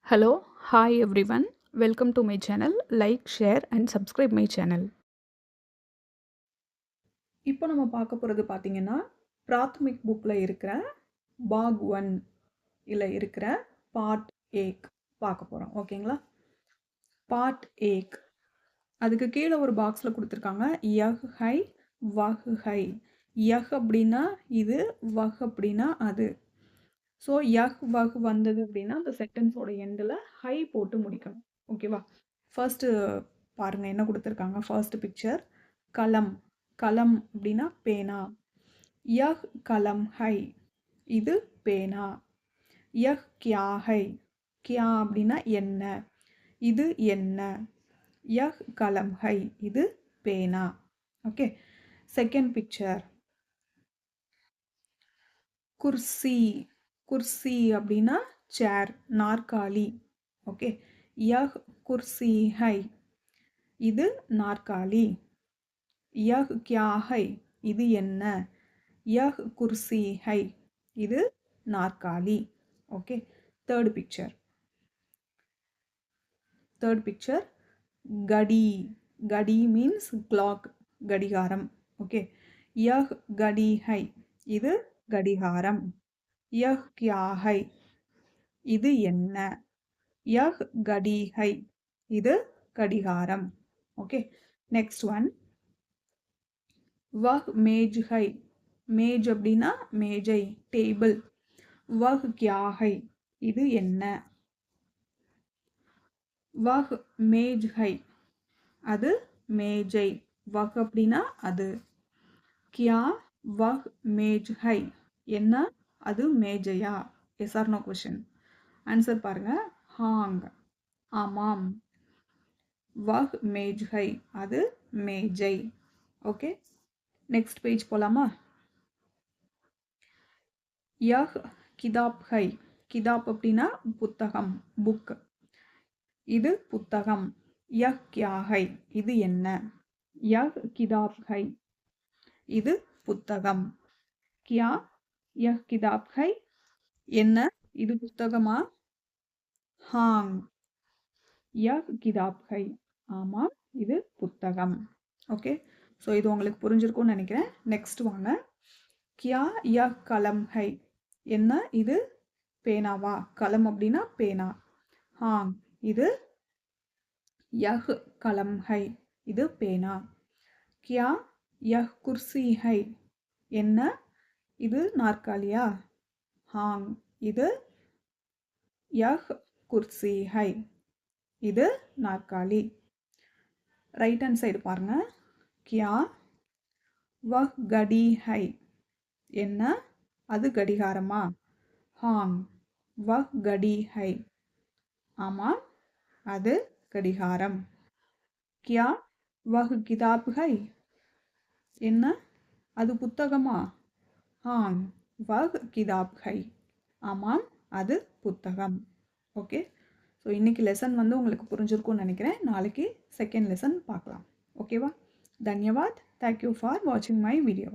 Hello, hi everyone. Welcome to my channel. Like, share and subscribe my channel. இப்போ நம்ம பார்க்க போகிறது பார்த்தீங்கன்னா பிராத்மிக் புக்கில் இருக்கிற பாக் 1 இல் இருக்கிற பார்ட் ஏக் பார்க்க போகிறோம். ஓகேங்களா? பார்ட் ஏக் அதுக்கு கீழே ஒரு பாக்ஸில் கொடுத்துருக்காங்க யஹ் ஹை வஹ் ஹை. யஹ் அப்படின்னா இது, வஹ் அப்படின்னா அது. ஸோ யஹ் வஹ் வந்தது அப்படின்னா அந்த சென்டென்ஸோட எண்டில் ஹை போட்டு முடிக்கணும். ஓகேவா? ஃபர்ஸ்ட்டு பாருங்கள் என்ன கொடுத்துருக்காங்க. ஃபர்ஸ்ட் பிக்சர் கலம். கலம் அப்படின்னா பேனா. யஹ் கலம் ஹை, இது பேனா. யஹ் கியா ஹை, கியா அப்படின்னா என்ன, இது என்ன. யஹ் கலம் ஹை, இது பேனா. ஓகே. செகண்ட் பிக்சர் குர்சி. குர்சி அப்படின்னா சேர், நாற்காலி. ஓகே. யஹ் குர்சி ஹை, இது நாற்காலி. யஹ் கியா ஹை, இது என்ன. யஹ் குர்சி ஹை, இது நாற்காலி. ஓகே. தேர்ட் பிக்சர் கடி. கடி மீன்ஸ் கிளாக், கடிகாரம். ஓகே. யஹ் கடி ஹை, இது கடிகாரம். யஹ் கியா ஹை, இது என்ன. யஹ் கடி ஹை, இது கடிகாரம். ஓகே. நெக்ஸ்ட் ஒன் வஹ் மேஜ் ஹை. மேஜ் அப்படின்னா மேஜை, டேபிள். வஹ் கியா ஹை, இது என்ன. வஹ் மேஜ் ஹை, அது மேஜை. வஹ் அப்படின்னா அது. கியா வஹ் மேஜ் ஹை, என்ன அது மேஜையா. Yes or no question. Answer பாருங்க. ஹாங், ஆமாம். வஹ் மேஜ் ஹை, அது மேஜை. ஓகே. நெக்ஸ்ட் பேஜ் போலாமா. யஹ் கிதாப் ஹை. கிதாப் அப்படின்னா புத்தகம், புக். இது புத்தகம். யஹ் கியா ஹை, இது என்ன. யஹ் கிதாப் ஹை, இது புத்தகம். கியா யஹ் கிதாப் ஹை, என்ன இது புத்தகமா. ஹாங் யஹ் கிதாப் ஹை, ஆமாம் இது புத்தகம். ஓகே. ஸோ இது உங்களுக்கு புரிஞ்சிருக்கும்னு நினைக்கிறேன். நெக்ஸ்ட் வாங்க. கியா யஹ் கலம் ஹை, என்ன இது பேனாவா. கலம் அப்படின்னா பேனா. ஹாங், இது. யஹ் கலம் ஹை, இது பேனா. கியா யஹ் குர்சி ஹை, என்ன இது நாற்காலியா. ஹாங், இது. யஹ் குர்சி ஹை, இது நாற்காலி. ரைட் ஹேண்ட் சைடு பாருங்க. கியா வஹ் கடி ஹை, என்ன அது கடிகாரமா. ஹாங் வஹ் கடி ஹை, ஆமாம் அது கடிகாரம். கியா வஹ் கிதாப் ஹை, என்ன அது புத்தகமா. ஹாங் வஹ் கிதாப் ஹை, ஆமாம் அது புத்தகம். ஓகே. ஸோ இன்றைக்கி லெசன் வந்து உங்களுக்கு புரிஞ்சிருக்கும்னு நினைக்கிறேன். நாளைக்கு செகண்ட் லெசன் பார்க்கலாம். ஓகேவா. தன்யவாத். தேங்க்யூ ஃபார் வாட்சிங் மை வீடியோ.